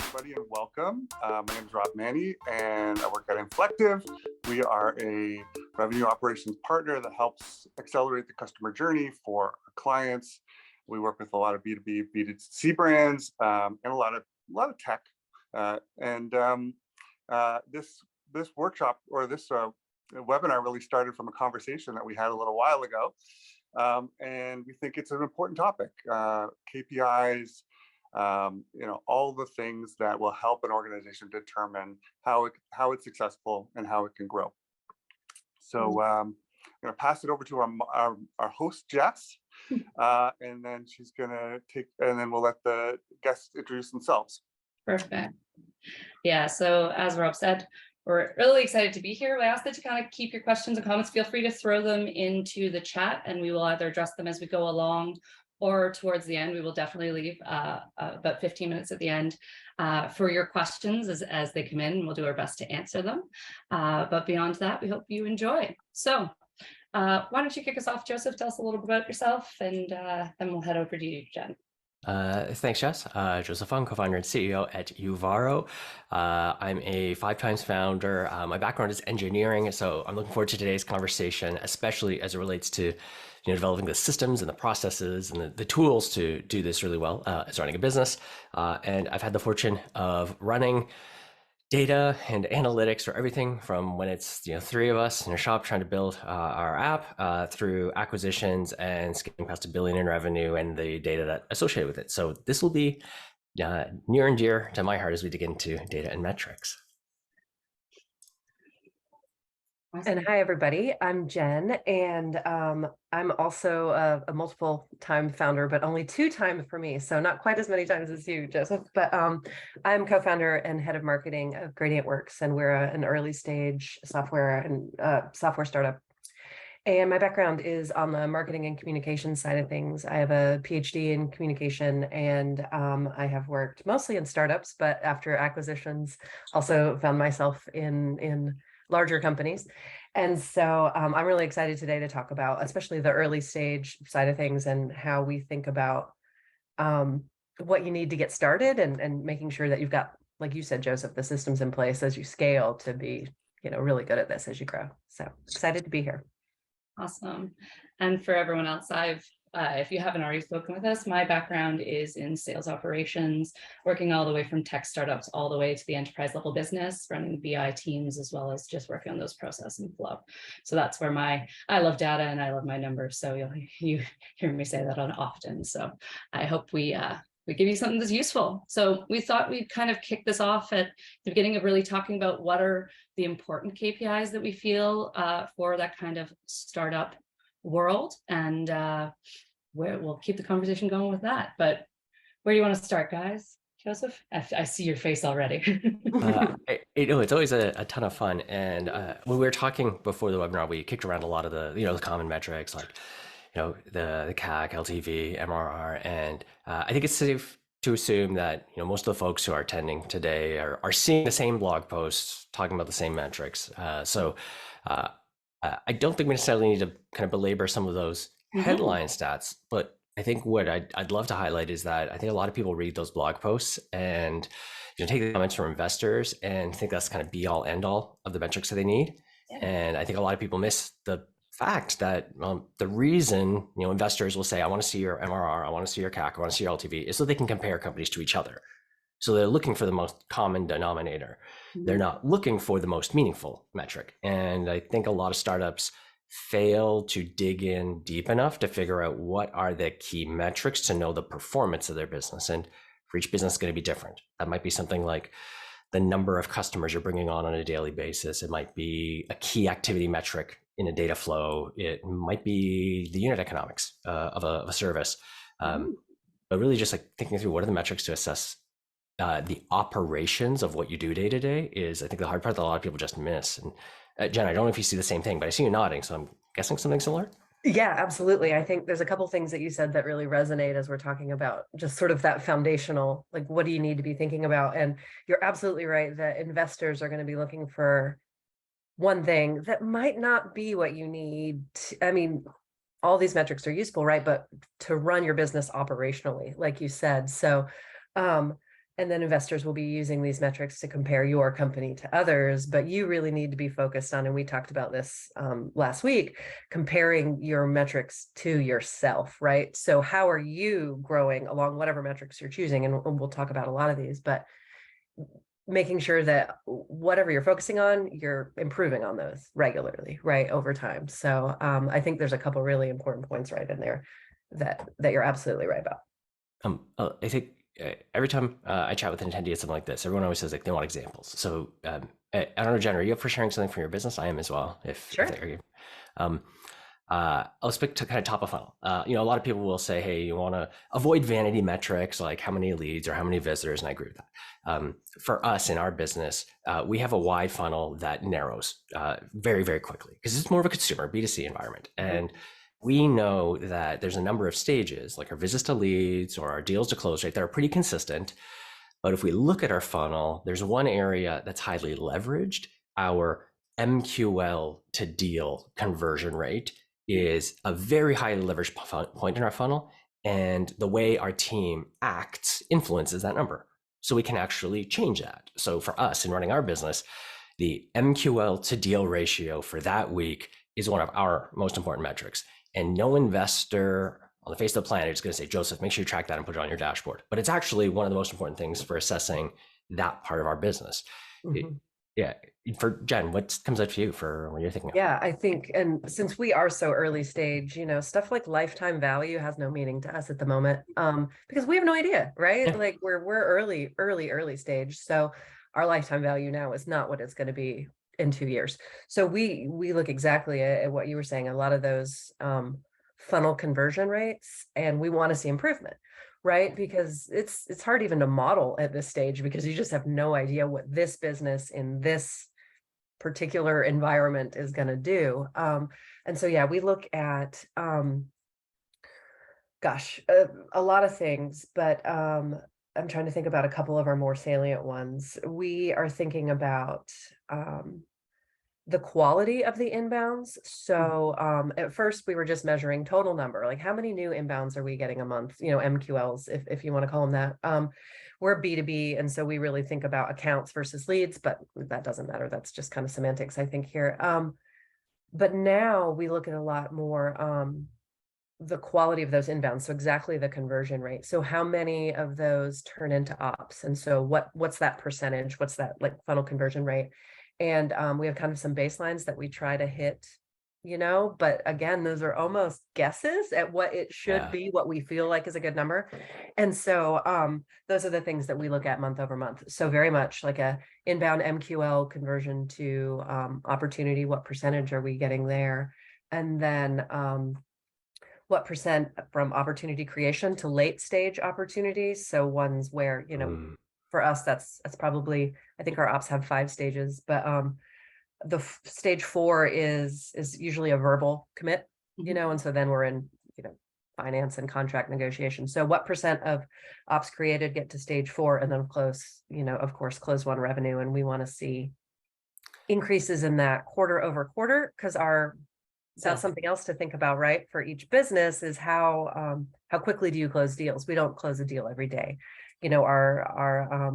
everybody, and welcome. My name is Rob Manny, and I work at Inflectiv. We are a revenue operations partner that helps accelerate the customer journey for our clients. We work with a lot of B2B, B2C brands, and a lot of tech. This workshop, or this webinar, really started from a conversation that we had a little while ago, and we think it's an important topic. KPIs. All the things that will help an organization determine how it's successful and how it can grow. So I'm going to pass it over to our host, Jess, and then and then we'll let the guests introduce themselves. Perfect. Yeah, so as Rob said, we're really excited to be here. We ask that you kind of keep your questions and comments. Feel free to throw them into the chat, and we will either address them as we go along, or towards the end. We will definitely leave about 15 minutes at the end for your questions as they come in, and we'll do our best to answer them. But beyond that, we hope you enjoy. So why don't you kick us off, Joseph? Tell us a little bit about yourself, and then we'll head over to you, Jen. Thanks, Jess. Joseph Fung, co-founder and CEO at Uvaro. I'm a 5-times founder. My background is engineering, so I'm looking forward to today's conversation, especially as it relates to developing the systems and the processes and the tools to do this really well as running a business. And I've had the fortune of running data and analytics for everything from when it's 3 of us in a shop trying to build our app through acquisitions and scaling past $1 billion in revenue and the data that associated with it. So this will be near and dear to my heart as we dig into data and metrics. And hi, everybody. I'm Jen, and I'm also a multiple-time founder, but only 2 times for me, so not quite as many times as you, Joseph. But I'm co-founder and head of marketing of Works, and we're an early-stage software startup. And my background is on the marketing and communication side of things. I have a PhD in communication, and I have worked mostly in startups, but after acquisitions, also found myself in larger companies. And so I'm really excited today to talk about, especially the early stage side of things and how we think about what you need to get started and making sure that you've got, like you said, Joseph, the systems in place as you scale to be, really good at this as you grow. So excited to be here. Awesome. And for everyone else, if you haven't already spoken with us, my background is in sales operations, working all the way from tech startups all the way to the enterprise level business, running BI teams, as well as just working on those process and flow. So that's where I love data and I love my numbers. So you hear me say that often. So I hope we give you something that's useful. So we thought we'd kind of kick this off at the beginning of really talking about what are the important KPIs that we feel for that kind of startup world, and we'll keep the conversation going with that. But where do you want to start, guys? Joseph, I see your face already. It's always a ton of fun. And when we were talking before the webinar, we kicked around a lot of the common metrics like the CAC, LTV, MRR, and I think it's safe to assume that most of the folks who are attending today are seeing the same blog posts talking about the same metrics. So I don't think we necessarily need to kind of belabor some of those headline stats, but I think what I'd love to highlight is that I think a lot of people read those blog posts and take the comments from investors and think that's kind of be all end all of the metrics that they need. Yeah. And I think a lot of people miss the fact that the reason investors will say, I want to see your MRR, I want to see your CAC, I want to see your LTV, is so they can compare companies to each other. So they're looking for the most common denominator. They're not looking for the most meaningful metric. And I think a lot of startups fail to dig in deep enough to figure out what are the key metrics to know the performance of their business. And for each business, it's going to be different. That might be something like the number of customers you're bringing on a daily basis. It might be a key activity metric in a data flow. It might be the unit economics of a service. But really just like thinking through what are the metrics to assess the operations of what you do day to day is, I think, the hard part that a lot of people just miss. And Jen, I don't know if you see the same thing, but I see you nodding, so I'm guessing something similar. Yeah, absolutely. I think there's a couple things that you said that really resonate as we're talking about just sort of that foundational, like, what do you need to be thinking about? And you're absolutely right that investors are going to be looking for one thing that might not be what you need. I mean, all these metrics are useful, right? But to run your business operationally, like you said. So And then investors will be using these metrics to compare your company to others, but you really need to be focused on, and we talked about this last week, comparing your metrics to yourself, right? So how are you growing along whatever metrics you're choosing? And we'll talk about a lot of these, but making sure that whatever you're focusing on, you're improving on those regularly, right, over time. So I think there's a couple really important points right in there that you're absolutely right about. I think every time I chat with an attendee at something like this, everyone always says like they want examples. So I don't know, Jen, are you up for sharing something from your business? I am as well. Sure. I'll speak to kind of top of funnel. A lot of people will say, hey, you want to avoid vanity metrics like how many leads or how many visitors, and I agree with that. For us in our business, we have a wide funnel that narrows very, very quickly because it's more of a consumer B2C environment. And we know that there's a number of stages, like our visits to leads or our deals to close rate, that are pretty consistent. But if we look at our funnel, there's one area that's highly leveraged. Our MQL to deal conversion rate is a very highly leveraged point in our funnel. And the way our team acts influences that number. So we can actually change that. So for us in running our business, the MQL to deal ratio for that week is one of our most important metrics. And no investor on the face of the planet is going to say, Joseph, make sure you track that and put it on your dashboard. But it's actually one of the most important things for assessing that part of our business. Yeah. For Jen, what comes up to you for when you're thinking of? Yeah, I think, and since we are so early stage, stuff like lifetime value has no meaning to us at the moment, because we have no idea, right? Yeah. Like we're early stage. So our lifetime value now is not what it's going to be in 2 years. So we look exactly at what you were saying, a lot of those funnel conversion rates, and we want to see improvement, right? Because it's hard even to model at this stage because you just have no idea what this business in this particular environment is going to do. And so, yeah, we look at, a lot of things, but I'm trying to think about a couple of our more salient ones. We are thinking about the quality of the inbounds. So at first we were just measuring total number, like how many new inbounds are we getting a month, MQLs, if you want to call them that. We're B2B, and so we really think about accounts versus leads, but that doesn't matter. That's just kind of semantics, I think, here. But now we look at a lot more the quality of those inbounds. So exactly the conversion rate. So how many of those turn into ops? And so what's that percentage? What's that like funnel conversion rate? And we have kind of some baselines that we try to hit, but again, those are almost guesses at what it should be, what we feel like is a good number. And so those are the things that we look at month over month. So very much like a inbound MQL conversion to opportunity. What percentage are we getting there? And then what percent from opportunity creation to late stage opportunities. So ones where, for us, that's probably, I think our ops have 5 stages, but the stage 4 is usually a verbal commit, and so then we're in, finance and contract negotiation. So what percent of ops created get to stage 4 and then close, of course, close one revenue. And we want to see increases in that quarter over quarter, because that's something else to think about, right? For each business is how quickly do you close deals? We don't close a deal every day. Our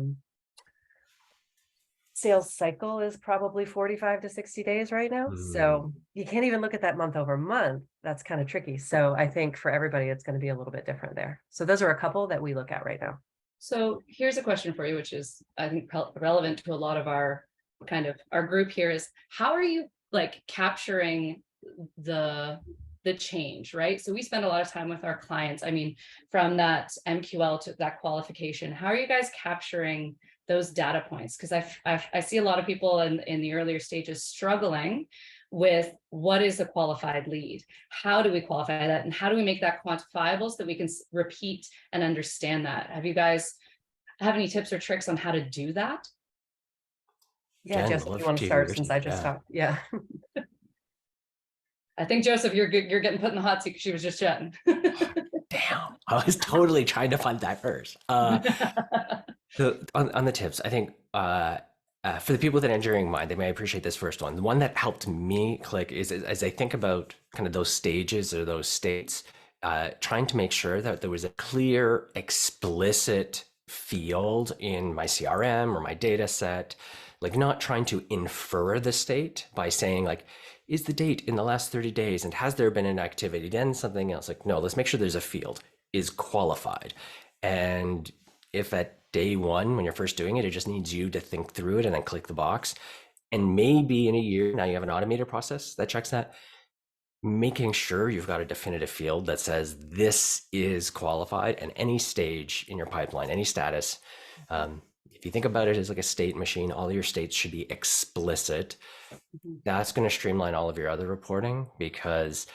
sales cycle is probably 45 to 60 days right now. So you can't even look at that month over month. That's kind of tricky. So I think for everybody, it's going to be a little bit different there. So those are a couple that we look at right now. So here's a question for you, which is, I think, relevant to a lot of our group here is, how are you like capturing the change, right? So we spend a lot of time with our clients. I mean, from that MQL to that qualification, how are you guys capturing those data points? Because I see a lot of people in the earlier stages struggling with what is a qualified lead? How do we qualify that? And how do we make that quantifiable so that we can repeat and understand that? Have you guys have any tips or tricks on how to do that? Yeah, Jess, if you want to start since I just talked. Yeah. I think, Joseph, you're getting put in the hot seat because she was just chatting. Damn, I was totally trying to find that first. On the tips, I think for the people with an engineering mind, they may appreciate this first one. The one that helped me click is as I think about kind of those stages or those states, trying to make sure that there was a clear, explicit field in my CRM or my data set, like not trying to infer the state by saying like, is the date in the last 30 days and has there been an activity, then something else. Like, no, let's make sure there's a field is qualified. And if at day one, when you're first doing it, it just needs you to think through it and then click the box. And maybe in a year, now you have an automated process that checks that, making sure you've got a definitive field that says this is qualified, and any stage in your pipeline, any status, if you think about it as like a state machine, all your states should be explicit. That's going to streamline all of your other reporting, because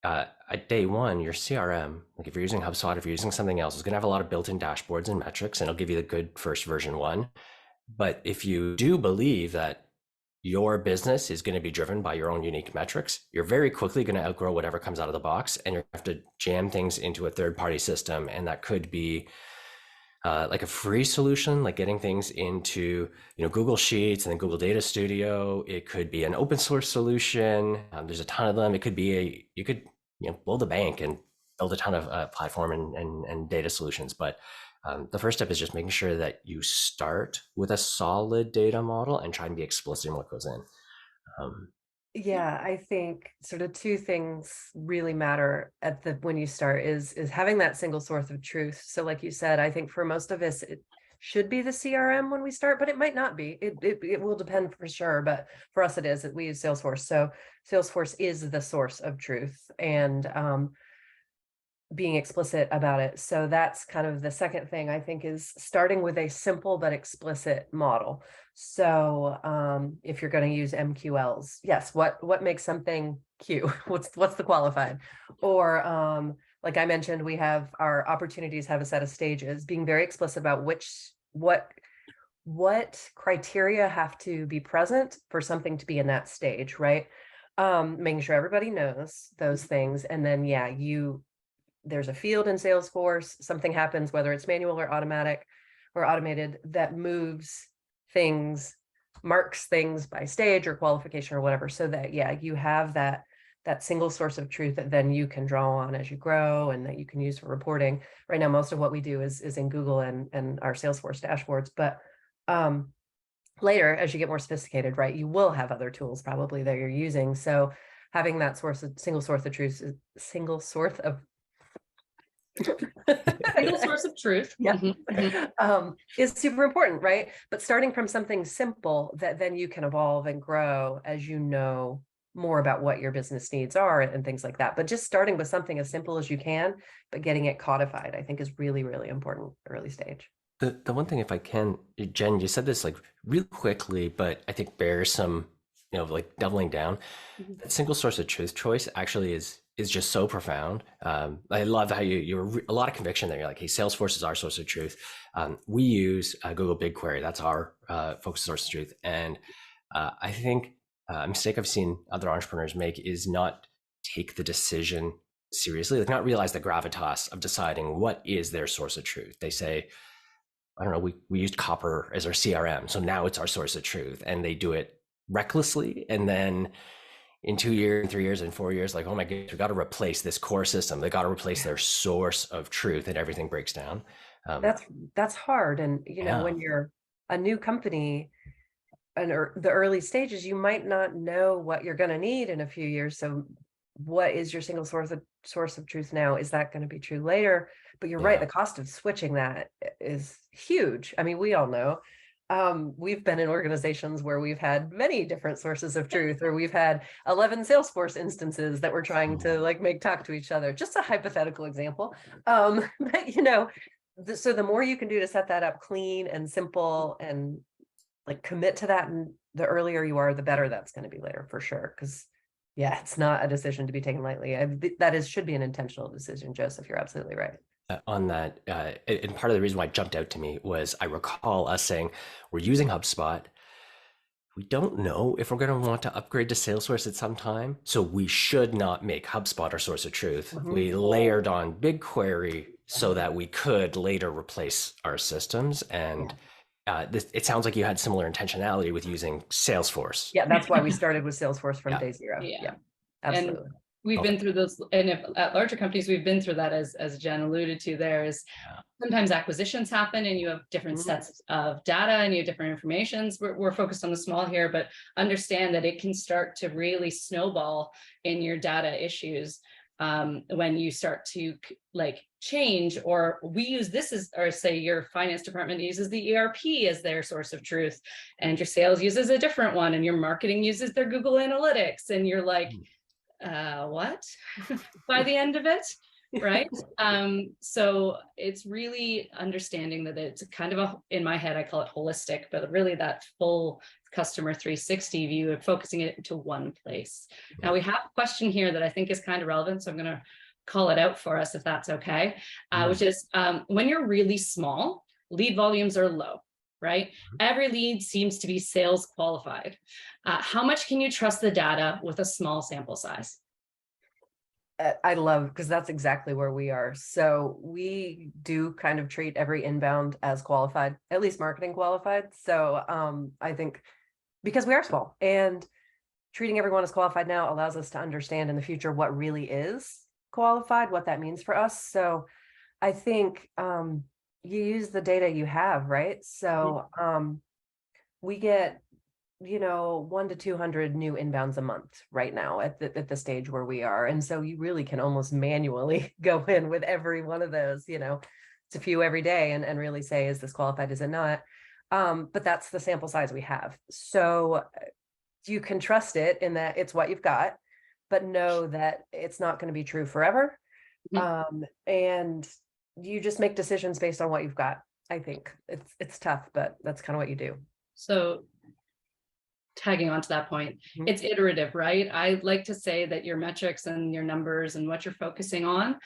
at day one, your CRM, like if you're using HubSpot, if you're using something else, is going to have a lot of built-in dashboards and metrics, and it'll give you the good first version one. But if you do believe that your business is going to be driven by your own unique metrics, you're very quickly going to outgrow whatever comes out of the box, and you're going to have to jam things into a third-party system. And that could be like a free solution, like getting things into Google Sheets and then Google Data Studio. It could be an open source solution. There's a ton of them. It could be you could blow the bank and build a ton of platform and data solutions. But the first step is just making sure that you start with a solid data model and try and be explicit in what goes in. Yeah, I think sort of two things really matter when you start is having that single source of truth. So like you said, I think for most of us, it should be the CRM when we start, but it might not be. It will depend for sure. But for us, it is. We use Salesforce. So Salesforce is the source of truth, and being explicit about it. So that's kind of the second thing, I think, is starting with a simple but explicit model. So if you're going to use MQLs, yes, what makes something Q? What's the qualified? Or like I mentioned, we have our opportunities have a set of stages, being very explicit about what criteria have to be present for something to be in that stage, right? Making sure everybody knows those things. And then, there's a field in Salesforce, something happens, whether it's manual or automatic or automated, that moves things, marks things by stage or qualification or whatever, so that, you have that single source of truth that then you can draw on as you grow and that you can use for reporting. Right now, most of what we do is in Google and our Salesforce dashboards, but later, as you get more sophisticated, right, you will have other tools probably that you're using. So having that single source of truth, single source of truth, is super important, right? But starting from something simple that then you can evolve and grow as you know more about what your business needs are and things like that. But just starting with something as simple as you can, but getting it codified, I think, is really, really important early stage. The one thing, if I can, Jen, you said this like really quickly, but I think bears some, like doubling down. That single source of truth choice actually is just so profound. I love how you're a lot of conviction there. You're like, hey, Salesforce is our source of truth. We use Google BigQuery. That's our focus source of truth. And I think a mistake I've seen other entrepreneurs make is not take the decision seriously, like not realize the gravitas of deciding what is their source of truth. They say, I don't know, we used Copper as our CRM, so now it's our source of truth. And they do it recklessly. And then in 2 years, and 3 years, and 4 years, like, oh my goodness, we got to replace this core system. They got to replace their source of truth, and everything breaks down. That's hard. And, when you're a new company and the early stages, you might not know what you're going to need in a few years. So what is your single source of truth now? Is that going to be true later? But you're right. The cost of switching that is huge. I mean, we all know. We've been in organizations where we've had many different sources of truth, or we've had 11 Salesforce instances that we're trying to make talk to each other. Just a hypothetical example. But so the more you can do to set that up clean and simple and commit to that, and the earlier you are, the better that's going to be later, for sure. Because it's not a decision to be taken lightly. Should be an intentional decision, Joseph. You're absolutely right. On that, and part of the reason why it jumped out to me was I recall us saying we're using HubSpot. We don't know if we're going to want to upgrade to Salesforce at some time, so we should not make HubSpot our source of truth. We layered on BigQuery so that we could later replace our systems. And it sounds like you had similar intentionality with using Salesforce. Yeah, that's why we started with Salesforce from day zero. Yeah, absolutely. we've Okay. been through those, and if, at larger companies, we've been through that, as Jen alluded to. There is Yeah. sometimes acquisitions happen and you have different sets of data and you have different informations. We're focused on the small here, but understand that it can start to really snowball in your data issues when you start to like change, or we use this as, or say your finance department uses the ERP as their source of truth, and your sales uses a different one, and your marketing uses their Google Analytics, and you're like, what? By the end of it, right? So it's really understanding that it's kind of a, in my head, I call it holistic, but really that full customer 360 view of focusing it into one place. Now we have a question here that I think is kind of relevant, so I'm going to call it out for us if that's okay, which is when you're really small, lead volumes are low, right? Every lead seems to be sales qualified. How much can you trust the data with a small sample size? I love, because that's exactly where we are. So we do kind of treat every inbound as qualified, at least marketing qualified. So I think because we are small, and treating everyone as qualified now allows us to understand in the future what really is qualified, what that means for us. So I think you use the data you have, right? So we get 1 to 200 new inbounds a month right now at the stage where we are. And so you really can almost manually go in with every one of those, it's a few every day, and really say, is this qualified, is it not? But that's the sample size we have. So you can trust it in that it's what you've got, but know that it's not going to be true forever. And you just make decisions based on what you've got. I think it's tough, but that's kind of what you do. So tagging on to that point, it's iterative, right? I like to say that your metrics and your numbers and what you're focusing on,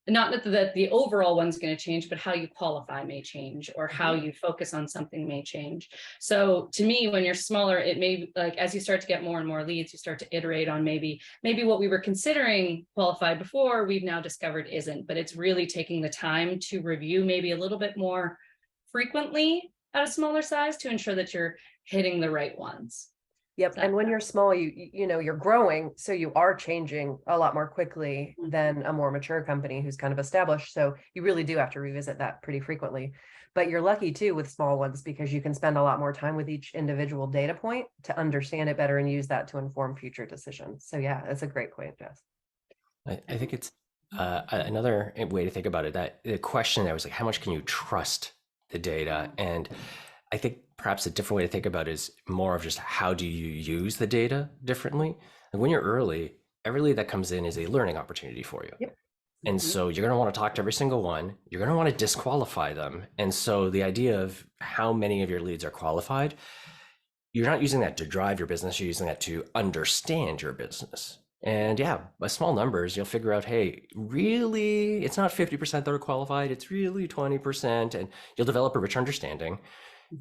not that the overall one's going to change, but how you qualify may change, or how you focus on something may change. So to me, when you're smaller, it may, like, as you start to get more and more leads, you start to iterate on maybe what we were considering qualified before, we've now discovered isn't, but it's really taking the time to review maybe a little bit more frequently at a smaller size to ensure that you're hitting the right ones. Yep. And when you're small, you're growing, so you are changing a lot more quickly than a more mature company who's kind of established. So you really do have to revisit that pretty frequently. But you're lucky too with small ones, because you can spend a lot more time with each individual data point to understand it better and use that to inform future decisions. So yeah, that's a great point, Jess. I think it's another way to think about it, that the question there was like, how much can you trust the data? And I think perhaps a different way to think about it is more of just how do you use the data differently? And when you're early, every lead that comes in is a learning opportunity for you. Yep. And so you're going to want to talk to every single one. You're going to want to disqualify them. And so the idea of how many of your leads are qualified, you're not using that to drive your business. You're using that to understand your business. And yeah, by small numbers, you'll figure out, hey, really, it's not 50% that are qualified. It's really 20%. And you'll develop a rich understanding.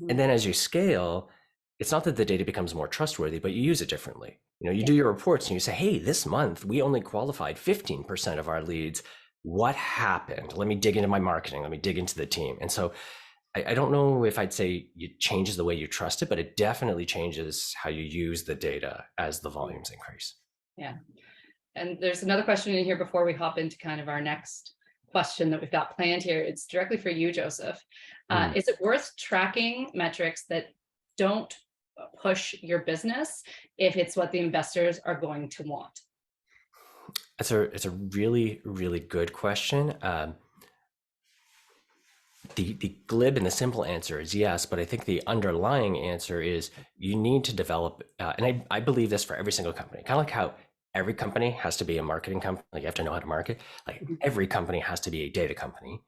And then as you scale, it's not that the data becomes more trustworthy, but you use it differently. You do your reports and you say, hey, this month we only qualified 15% of our leads. What happened? Let me dig into my marketing. Let me dig into the team. And so I don't know if I'd say it changes the way you trust it, but it definitely changes how you use the data as the volumes increase. Yeah. And there's another question in here before we hop into kind of our next question that we've got planned here. It's directly for you, Joseph. Is it worth tracking metrics that don't push your business if it's what the investors are going to want? It's a really, really good question. The glib and the simple answer is yes, but I think the underlying answer is you need to develop, and I believe this for every single company, kind of like how every company has to be a marketing company, like you have to know how to market, like every company has to be a data company.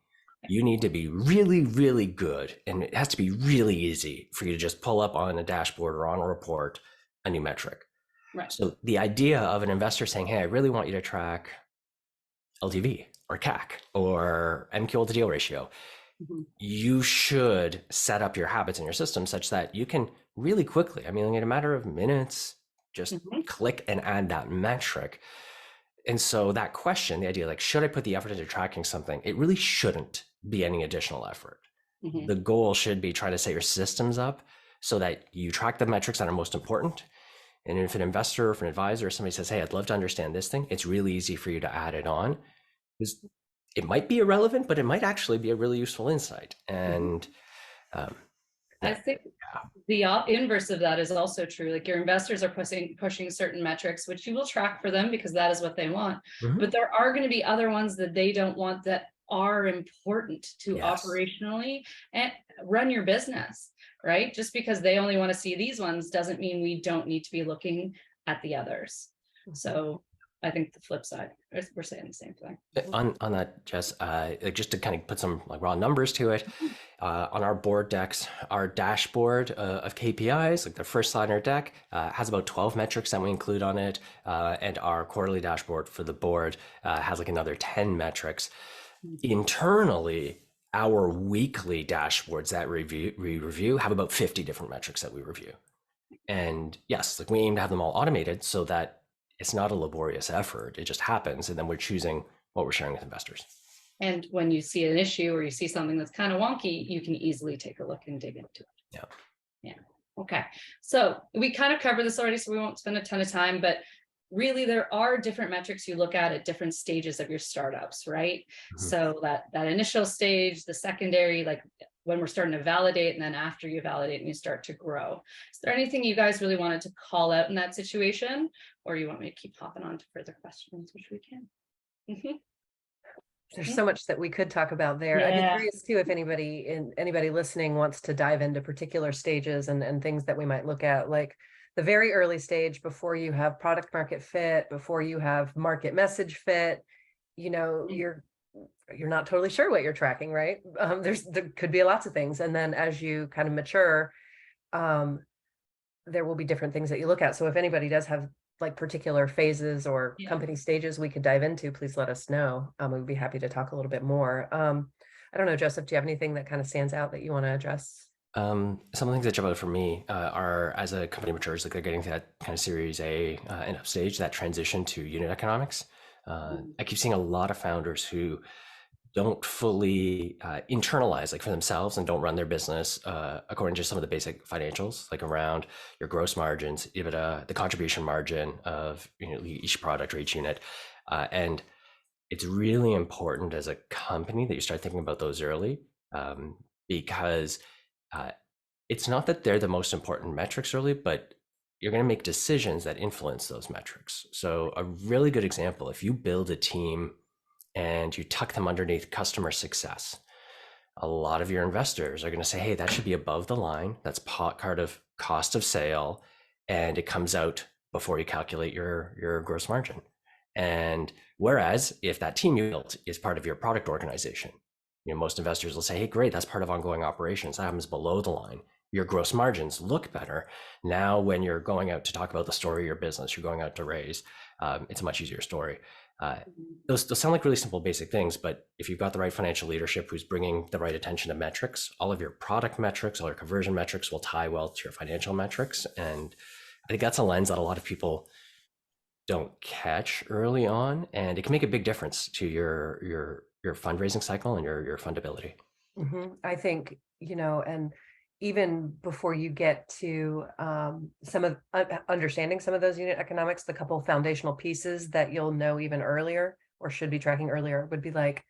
You need to be really, really good, and it has to be really easy for you to just pull up on a dashboard or on a report a new metric. Right. So the idea of an investor saying, hey, I really want you to track LTV or CAC or MQL to deal ratio, you should set up your habits and your system such that you can really quickly, I mean, in a matter of minutes, just click and add that metric. And so that question, the idea like, should I put the effort into tracking something? It really shouldn't be any additional effort. The goal should be try to set your systems up so that you track the metrics that are most important. And if an investor, if an advisor, or somebody says, hey, I'd love to understand this thing, it's really easy for you to add it on. Because it might be irrelevant, but it might actually be a really useful insight. And I think the inverse of that is also true. Like your investors are pushing certain metrics, which you will track for them because that is what they want. But there are going to be other ones that they don't want that are important to operationally and run your business, right? Just because they only want to see these ones doesn't mean we don't need to be looking at the others. So I think the flip side, we're saying the same thing. On that, Jess, just to kind of put some like raw numbers to it, on our board decks, our dashboard of KPIs, like the first slide in our deck, has about 12 metrics that we include on it, and our quarterly dashboard for the board has like another 10 metrics. Internally, our weekly dashboards that we review have about 50 different metrics that we review. And yes, like we aim to have them all automated so that it's not a laborious effort. It just happens. And then we're choosing what we're sharing with investors. And when you see an issue or you see something that's kind of wonky, you can easily take a look and dig into it. Yeah. Okay. So we kind of covered this already, so we won't spend a ton of time, but really there are different metrics you look at different stages of your startups, right? So that initial stage, the secondary, like when we're starting to validate, and then after you validate and you start to grow. Is there anything you guys really wanted to call out in that situation, or you want me to keep hopping on to further questions, which we can? There's so much that we could talk about there. I'd be curious too if anybody listening wants to dive into particular stages and things that we might look at, like the very early stage before you have product market fit, before you have market message fit. You know, you're not totally sure what you're tracking, right? There could be lots of things, and then as you kind of mature, there will be different things that you look at. So if anybody does have like particular phases or company stages we could dive into, please let us know. We'd be happy to talk a little bit more. I don't know, Joseph, do you have anything that kind of stands out that you want to address? Some of the things that jump out for me are, as a company matures, like they're getting to that kind of Series A and up stage, that transition to unit economics. I keep seeing a lot of founders who don't fully internalize like for themselves and don't run their business according to some of the basic financials, like around your gross margins, EBITDA, the contribution margin of each product or each unit. And it's really important as a company that you start thinking about those early, because it's not that they're the most important metrics early, but you're going to make decisions that influence those metrics. So a really good example, if you build a team and you tuck them underneath customer success, a lot of your investors are going to say, hey, that should be above the line. That's part of cost of sale. And it comes out before you calculate your gross margin. And whereas if that team you built is part of your product organization, most investors will say, hey, great, that's part of ongoing operations. That happens below the line. Your gross margins look better. Now, when you're going out to talk about the story of your business, you're going out to raise, it's a much easier story. Those sound like really simple, basic things, but if you've got the right financial leadership who's bringing the right attention to metrics, all of your product metrics, all your conversion metrics will tie well to your financial metrics. And I think that's a lens that a lot of people don't catch early on, and it can make a big difference to your fundraising cycle and your fundability. I think, and even before you get to some of understanding some of those unit economics, the couple foundational pieces that you'll know even earlier or should be tracking earlier would be like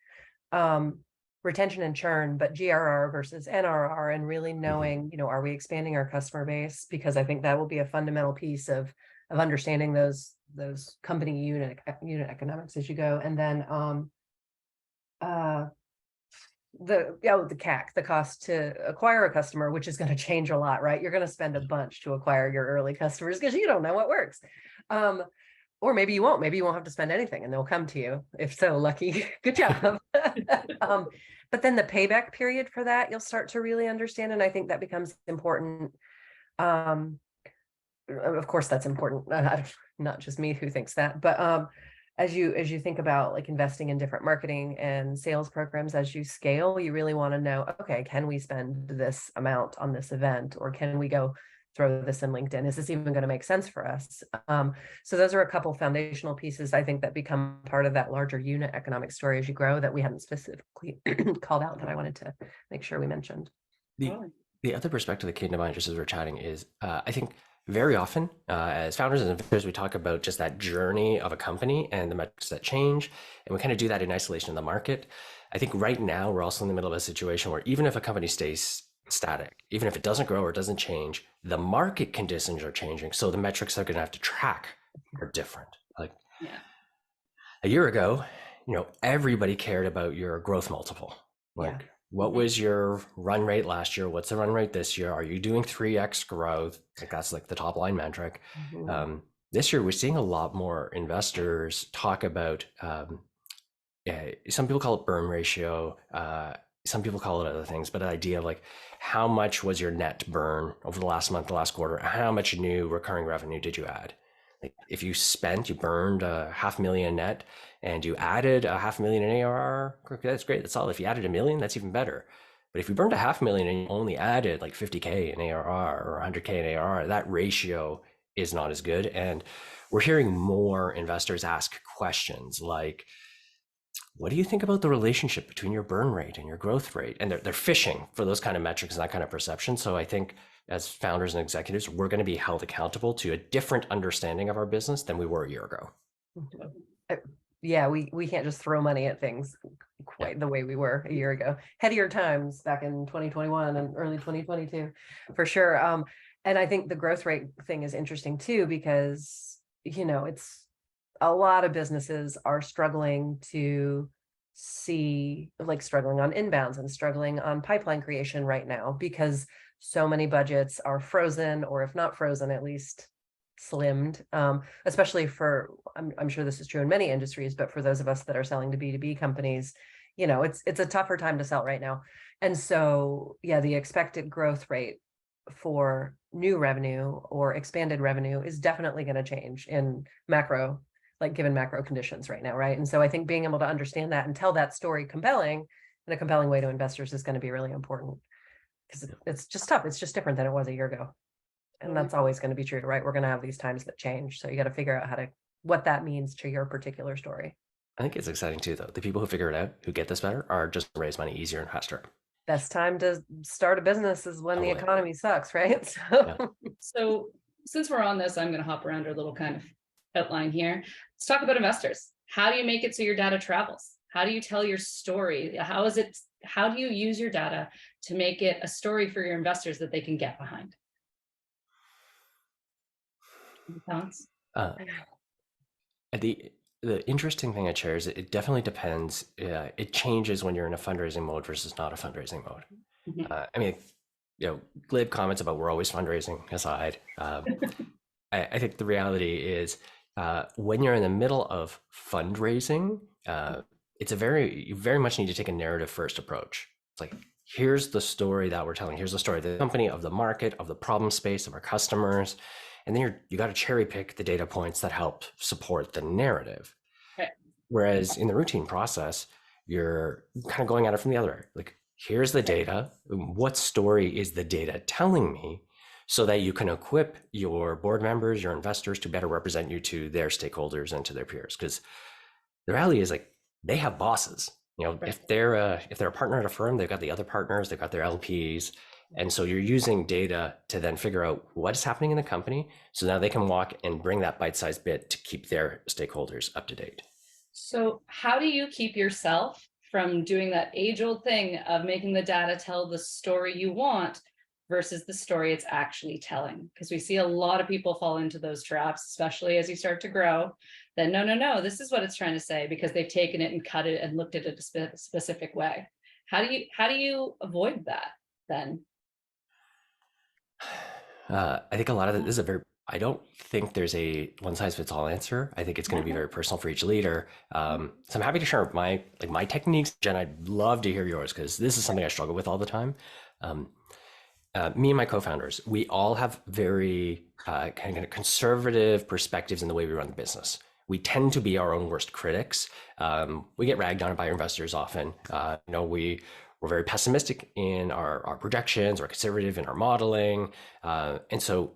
retention and churn, but GRR versus NRR, and really knowing, are we expanding our customer base? Because I think that will be a fundamental piece of understanding those company unit economics as you go. And then the CAC, the cost to acquire a customer, which is going to change a lot, right? You're going to spend a bunch to acquire your early customers because you don't know what works. Or maybe you won't have to spend anything and they'll come to you. If so, lucky, good job. But then the payback period for that, you'll start to really understand. And I think that becomes important. Of course, that's important. Not just me who thinks that, but as you think about like investing in different marketing and sales programs, as you scale, you really want to know, okay, can we spend this amount on this event, or can we go throw this in LinkedIn? Is this even going to make sense for us? So those are a couple foundational pieces, I think, that become part of that larger unit economic story as you grow that we hadn't specifically called out that I wanted to make sure we mentioned. The other perspective that came to mind just as we're chatting is, I think very often, as founders and investors, we talk about just that journey of a company and the metrics that change. And we kind of do that in isolation in the market. I think right now we're also in the middle of a situation where even if a company stays static, even if it doesn't grow or doesn't change, the market conditions are changing. So the metrics they're going to have to track are different. Like Yeah. a year ago, everybody cared about your growth multiple. Like, what was your run rate last year? What's the run rate this year? Are you doing 3x growth? Like that's like the top line metric. This year, we're seeing a lot more investors talk about, some people call it burn ratio. Some people call it other things, but the idea of like, how much was your net burn over the last month, the last quarter? How much new recurring revenue did you add? Like if you burned $500,000 net and you added $500,000 in ARR, that's great. That's all. If you added $1 million, that's even better. But if you burned $500,000 and you only added like 50K in ARR or 100K in ARR, that ratio is not as good. And we're hearing more investors ask questions like, what do you think about the relationship between your burn rate and your growth rate? And they're fishing for those kind of metrics and that kind of perception. So I think as founders and executives, we're going to be held accountable to a different understanding of our business than we were a year ago. Yeah, we can't just throw money at things quite the way we were a year ago. Headier times back in 2021 and early 2022, for sure. And I think the growth rate thing is interesting too, because, it's a lot of businesses are struggling to struggling on inbounds and struggling on pipeline creation right now because so many budgets are frozen, or if not frozen, at least slimmed, especially for, I'm sure this is true in many industries, but for those of us that are selling to B2B companies, it's a tougher time to sell right now. And so, the expected growth rate for new revenue or expanded revenue is definitely going to change in given macro conditions right now, right? And so I think being able to understand that and tell that story in a compelling way to investors is going to be really important, because it's just tough. It's just different than it was a year ago. And that's always going to be true, right? We're going to have these times that change. So you got to figure out what that means to your particular story. I think it's exciting too, though. The people who figure it out, who get this better, are just raise money easier and faster. Best time to start a business is when the economy sucks, right? So since we're on this, I'm going to hop around our little kind of outline here. Let's talk about investors. How do you make it so your data travels? How do you tell your story? How do you use your data to make it a story for your investors that they can get behind? Thoughts? The interesting thing I'd share is it definitely depends. It changes when you're in a fundraising mode versus not a fundraising mode. Glib comments about we're always fundraising aside. I think the reality is when you're in the middle of fundraising, you very much need to take a narrative first approach. It's like, here's the story that we're telling. Here's the story of the company, of the market, of the problem space, of our customers. And then you got to cherry pick the data points that help support the narrative. Okay. Whereas in the routine process, you're kind of going at it from the other. Like, here's the data. What story is the data telling me? So that you can equip your board members, your investors to better represent you to their stakeholders and to their peers. Because the reality is, like, they have bosses. Right. If they're a partner at a firm, they've got the other partners, they've got their LPs. And so you're using data to then figure out what is happening in the company. So now they can walk and bring that bite-sized bit to keep their stakeholders up to date. So how do you keep yourself from doing that age-old thing of making the data tell the story you want versus the story it's actually telling? Because we see a lot of people fall into those traps, especially as you start to grow. Then no, this is what it's trying to say, because they've taken it and cut it and looked at it a specific way. How do you avoid that then? I think a lot of this is I don't think there's a one size fits all answer. I think it's going to be very personal for each leader. So I'm happy to share my techniques. Jen, I'd love to hear yours, because this is something I struggle with all the time. Me and my co-founders, we all have very kind of conservative perspectives in the way we run the business. We tend to be our own worst critics. We get ragged on by our investors often. We're very pessimistic in our projections, or conservative in our modeling. And so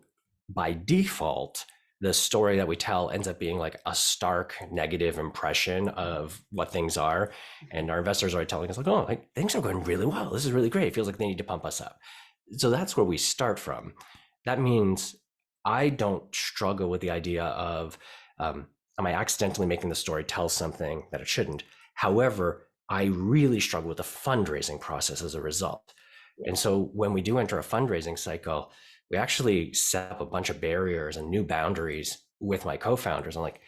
by default, the story that we tell ends up being like a stark negative impression of what things are. And our investors are telling us like, things are going really well. This is really great. It feels like they need to pump us up. So that's where we start from. That means I don't struggle with the idea of, am I accidentally making the story tell something that it shouldn't? However, I really struggle with the fundraising process as a result. And so when we do enter a fundraising cycle, we actually set up a bunch of barriers and new boundaries with my co-founders. I'm like,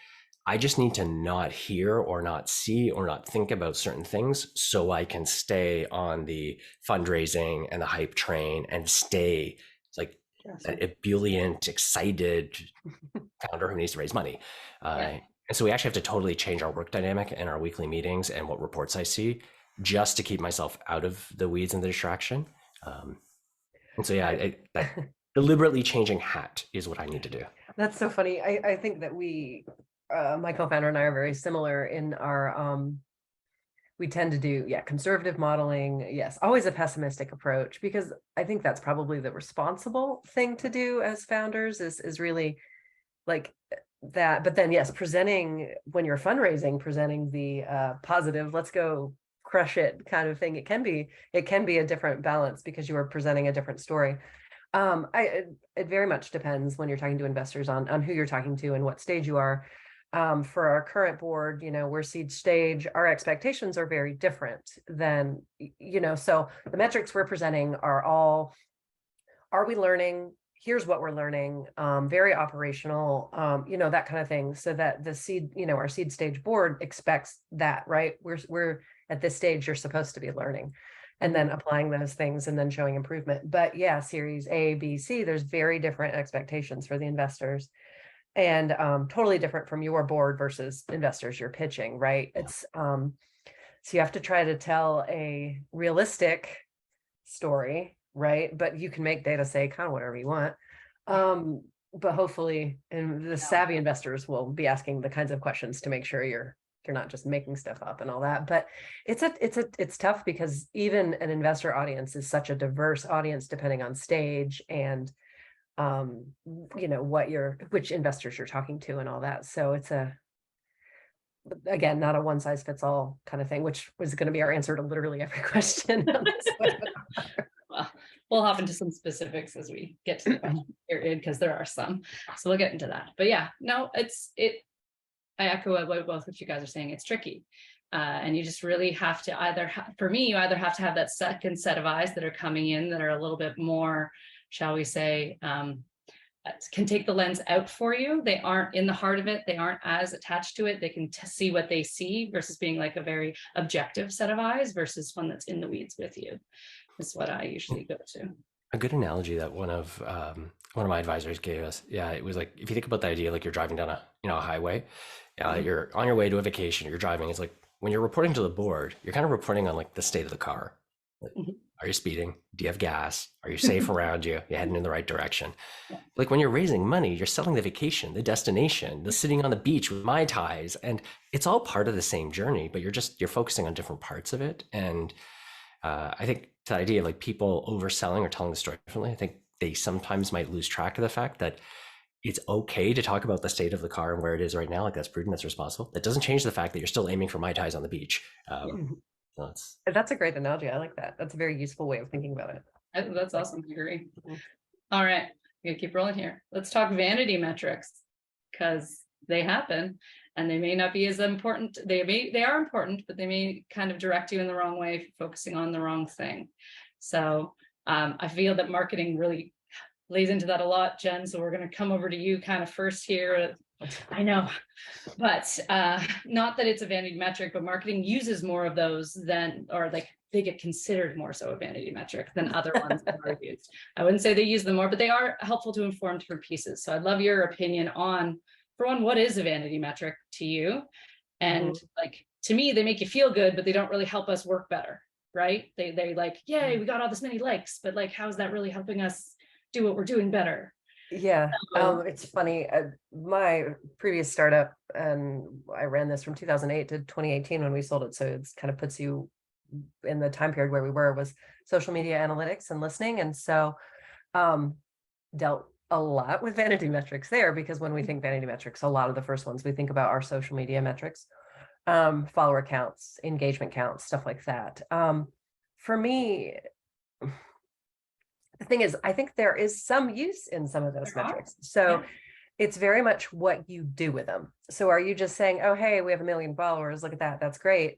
I just need to not hear or not see or not think about certain things so I can stay on the fundraising and the hype train and stay like an ebullient, excited founder who needs to raise money. And so we actually have to totally change our work dynamic and our weekly meetings and what reports I see just to keep myself out of the weeds and the distraction. And so, yeah, that deliberately changing hat is what I need to do. That's so funny. I think that my co-founder and I are very similar in our, we tend to do, conservative modeling. Yes, always a pessimistic approach, because I think that's probably the responsible thing to do as founders is really like that. But then, yes, presenting when you're fundraising, presenting the positive, let's go crush it kind of thing. It can be a different balance because you are presenting a different story. It very much depends when you're talking to investors on who you're talking to and what stage you are. For our current board, we're seed stage, our expectations are very different than, so the metrics we're presenting are we learning? Here's what we're learning, very operational, that kind of thing, so that the seed, our seed stage board expects that, right? We're at this stage, you're supposed to be learning and then applying those things and then showing improvement. But yeah, series A, B, C, there's very different expectations for the investors. And totally different from your board versus investors you're pitching, right? It's so you have to try to tell a realistic story, right? But you can make data say kind of whatever you want. But hopefully, and the savvy investors will be asking the kinds of questions to make sure you're not just making stuff up and all that. But it's tough because even an investor audience is such a diverse audience depending on stage and which investors you're talking to and all that. So it's again, not a one size fits all kind of thing, which was going to be our answer to literally every question on this. Well, we'll hop into some specifics as we get to the question period, because there are some. So we'll get into that. But yeah, no, I echo what both of you guys are saying. It's tricky. And you just really have to for me, you either have to have that second set of eyes that are coming in that are a little bit more, shall we say, can take the lens out for you. They aren't in the heart of it. They aren't as attached to it. They can see what they see versus being like a very objective set of eyes versus one that's in the weeds with you. Is what I usually go to. A good analogy that one of my advisors gave us, it was like, if you think about the idea, like you're driving down a highway, you're on your way to a vacation, you're driving. It's like when you're reporting to the board, you're kind of reporting on like the state of the car. Like, are you speeding? Do you have gas? Are you safe around you? You're heading in the right direction. Like when you're raising money, you're selling the vacation, the destination, the sitting on the beach with Mai Tais, and it's all part of the same journey, but you're focusing on different parts of it. And I think the idea of like people overselling or telling the story differently, I think they sometimes might lose track of the fact that it's okay to talk about the state of the car and where it is right now. Like that's prudent, that's responsible. That doesn't change the fact that you're still aiming for Mai Tais on the beach. That's a great analogy. I like that. That's a very useful way of thinking about it. That's awesome. I agree. All right, we're gonna keep rolling here. Let's talk vanity metrics, because they happen and they may not be as important. They are important, but they may kind of direct you in the wrong way if you're focusing on the wrong thing. So I feel that marketing really lays into that a lot, Jen. So we're going to come over to you kind of first here. I know, but not that it's a vanity metric, but marketing uses more of those they get considered more so a vanity metric than other ones that are used. I wouldn't say they use them more, but they are helpful to inform different pieces. So I'd love your opinion on, for one, what is a vanity metric to you? And like, to me, they make you feel good, but they don't really help us work better, right? They like, yay, we got all this many likes, but like, how is that really helping us do what we're doing better? Yeah, it's funny. My previous startup, and I ran this from 2008 to 2018 when we sold it. So it kind of puts you in the time period where we were, was social media analytics and listening. And so dealt a lot with vanity metrics there, because when we think vanity metrics, a lot of the first ones we think about are social media metrics, follower counts, engagement counts, stuff like that. For me, the thing is, I think there is some use in some of those There are. metrics. So Yeah. it's very much what you do with them. So are you just saying, oh, hey, we have 1 million followers, look at that, that's great?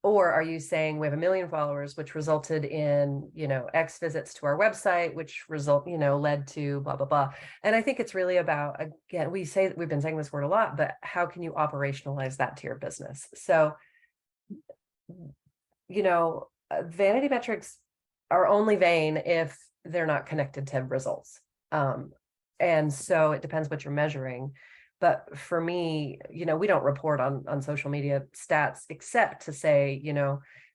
Or are you saying we have 1 million followers, which resulted in, X visits to our website, which led to blah, blah, blah. And I think it's really about, again, we've been saying this word a lot, but how can you operationalize that to your business? So, vanity metrics are only vain if they're not connected to results. And so it depends what you're measuring. But for me, we don't report on social media stats except to say,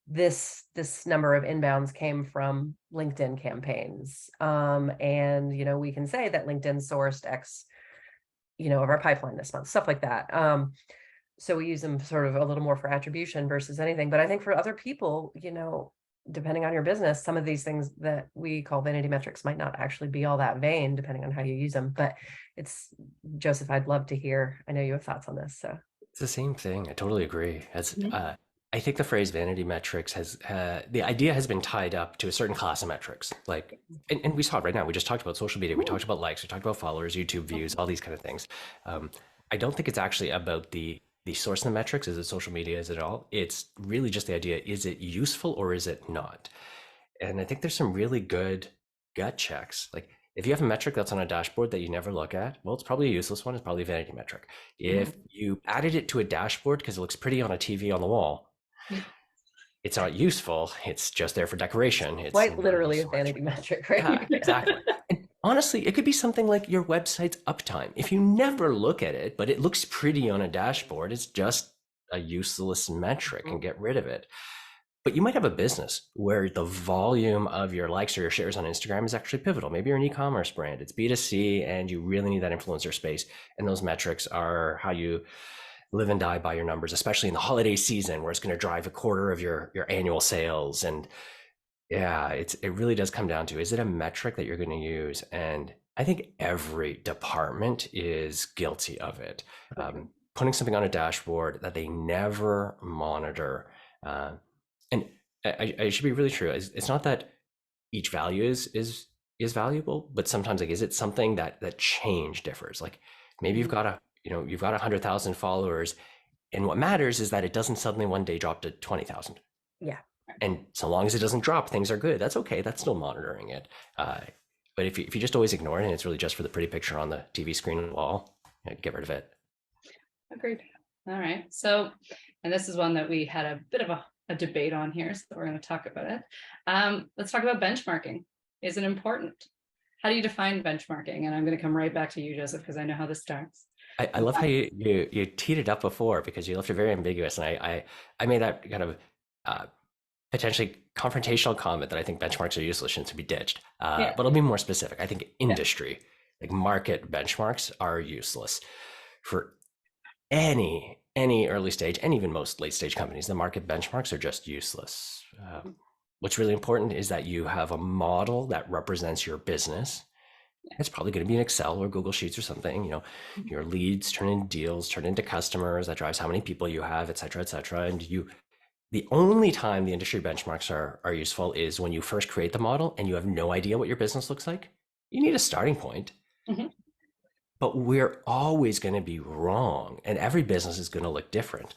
this number of inbounds came from LinkedIn campaigns. And we can say that LinkedIn sourced X, of our pipeline this month, stuff like that. So we use them sort of a little more for attribution versus anything. But I think for other people, depending on your business, some of these things that we call vanity metrics might not actually be all that vain, depending on how you use them. But Joseph, I'd love to hear. I know you have thoughts on this. So It's the same thing. I totally agree. Mhm. I think the phrase vanity metrics the idea has been tied up to a certain class of metrics. Like, and we saw it right now. We just talked about social media. We talked about likes. We talked about followers, YouTube views, all these kind of things. I don't think it's actually about the source of the metrics. Is it social media? Is it all? It's really just the idea: is it useful or is it not? And I think there's some really good gut checks. Like, if you have a metric that's on a dashboard that you never look at, well, it's probably a useless one. It's probably a vanity metric. If you added it to a dashboard because it looks pretty on a TV on the wall, it's not useful. It's just there for decoration. It's quite literally a vanity metric, right? Yeah, exactly. And honestly, it could be something like your website's uptime. If you never look at it, but it looks pretty on a dashboard, it's just a useless metric and get rid of it. But you might have a business where the volume of your likes or your shares on Instagram is actually pivotal. Maybe you're an e-commerce brand, it's B2C, and you really need that influencer space. And those metrics are how you live and die by your numbers, especially in the holiday season where it's going to drive a quarter of your annual sales. And yeah, it really does come down to, is it a metric that you're going to use? And I think every department is guilty of it. Putting something on a dashboard that they never monitor. And I should be really true. It's not that each value is valuable, but sometimes, like, is it something that change differs? Like, maybe you've got 100,000 followers, and what matters is that it doesn't suddenly one day drop to 20,000. Yeah. And so long as it doesn't drop, things are good. That's okay. That's still monitoring it. But if you just always ignore it and it's really just for the pretty picture on the TV screen on the wall, get rid of it. Agreed. All right. So, and this is one that we had a bit of a debate on here, so we're going to talk about it. Let's talk about benchmarking. Is it important? How do you define benchmarking? And I'm going to come right back to you, Joseph, because I know how this starts. I love how you teed it up before, because you left it very ambiguous, and I made that kind of potentially confrontational comment that I think benchmarks are useless and to be ditched. But I'll be more specific. I think industry, like market benchmarks, are useless for any early stage and even most late stage companies. The market benchmarks are just useless. What's really important is that you have a model that represents your business. It's probably going to be in Excel or Google Sheets or something. Your leads turn into deals, turn into customers. That drives how many people you have, et cetera, et cetera. And the only time the industry benchmarks are useful is when you first create the model and you have no idea what your business looks like. You need a starting point. But we're always going to be wrong, and every business is going to look different.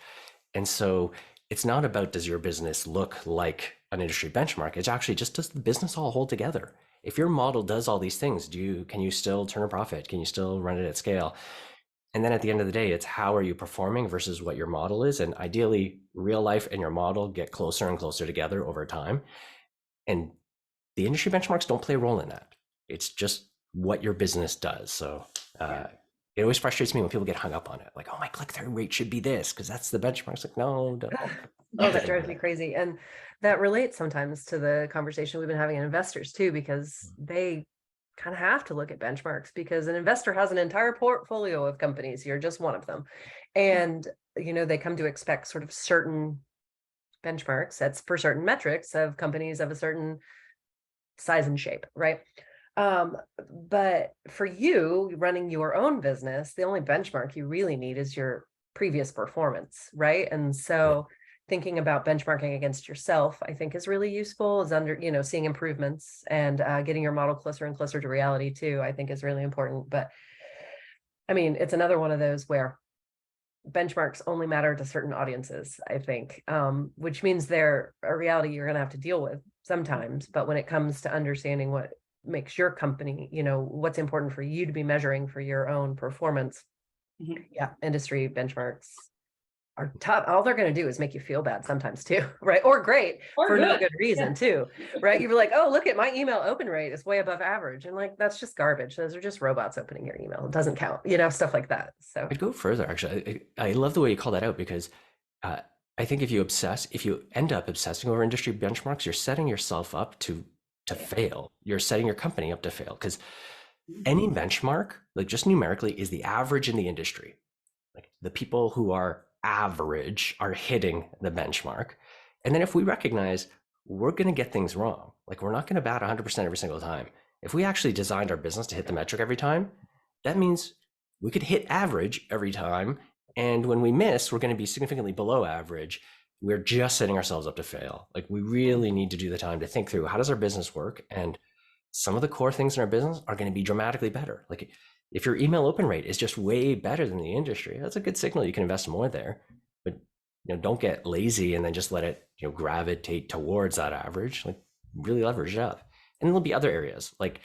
And so it's not about, does your business look like an industry benchmark? It's actually just, does the business all hold together? If your model does all these things, can you still turn a profit? Can you still run it at scale? And then at the end of the day, it's how are you performing versus what your model is. And ideally, real life and your model get closer and closer together over time. And the industry benchmarks don't play a role in that. It's just what your business does. So it always frustrates me when people get hung up on it. Like, oh, my click-through rate should be this because that's the benchmark. It's like, no, don't. Oh, that drives me crazy. And that relates sometimes to the conversation we've been having in investors too, because they kind of have to look at benchmarks, because an investor has an entire portfolio of companies. You're just one of them. And, they come to expect sort of certain benchmarks that's for certain metrics of companies of a certain size and shape, right? But for you running your own business, the only benchmark you really need is your previous performance, right? And so thinking about benchmarking against yourself, I think is really useful, is seeing improvements and getting your model closer and closer to reality too, I think is really important. But I mean, it's another one of those where benchmarks only matter to certain audiences, I think, which means they're a reality you're going to have to deal with sometimes. But when it comes to understanding what makes your company, what's important for you to be measuring for your own performance, yeah, industry benchmarks are tough. All they're going to do is make you feel bad sometimes too, right? Or great Or for no good. good reason too, right? You're like, oh, look at my email open rate is way above average. And like, that's just garbage. Those are just robots opening your email. It doesn't count, stuff like that. So I'd go further, actually. I love the way you call that out, because I think if you end up obsessing over industry benchmarks, you're setting yourself up to fail. You're setting your company up to fail, because any benchmark, like just numerically, is the average in the industry. Like the people who are average are hitting the benchmark. And then if we recognize we're going to get things wrong, like we're not going to bat 100% every single time. If we actually designed our business to hit the metric every time, that means we could hit average every time. And when we miss, we're going to be significantly below average. We're just setting ourselves up to fail. Like we really need to do the time to think through, how does our business work? And some of the core things in our business are going to be dramatically better. Like if your email open rate is just way better than the industry, that's a good signal. You can invest more there, but don't get lazy and then just let it gravitate towards that average. Like really leverage it up. And there'll be other areas like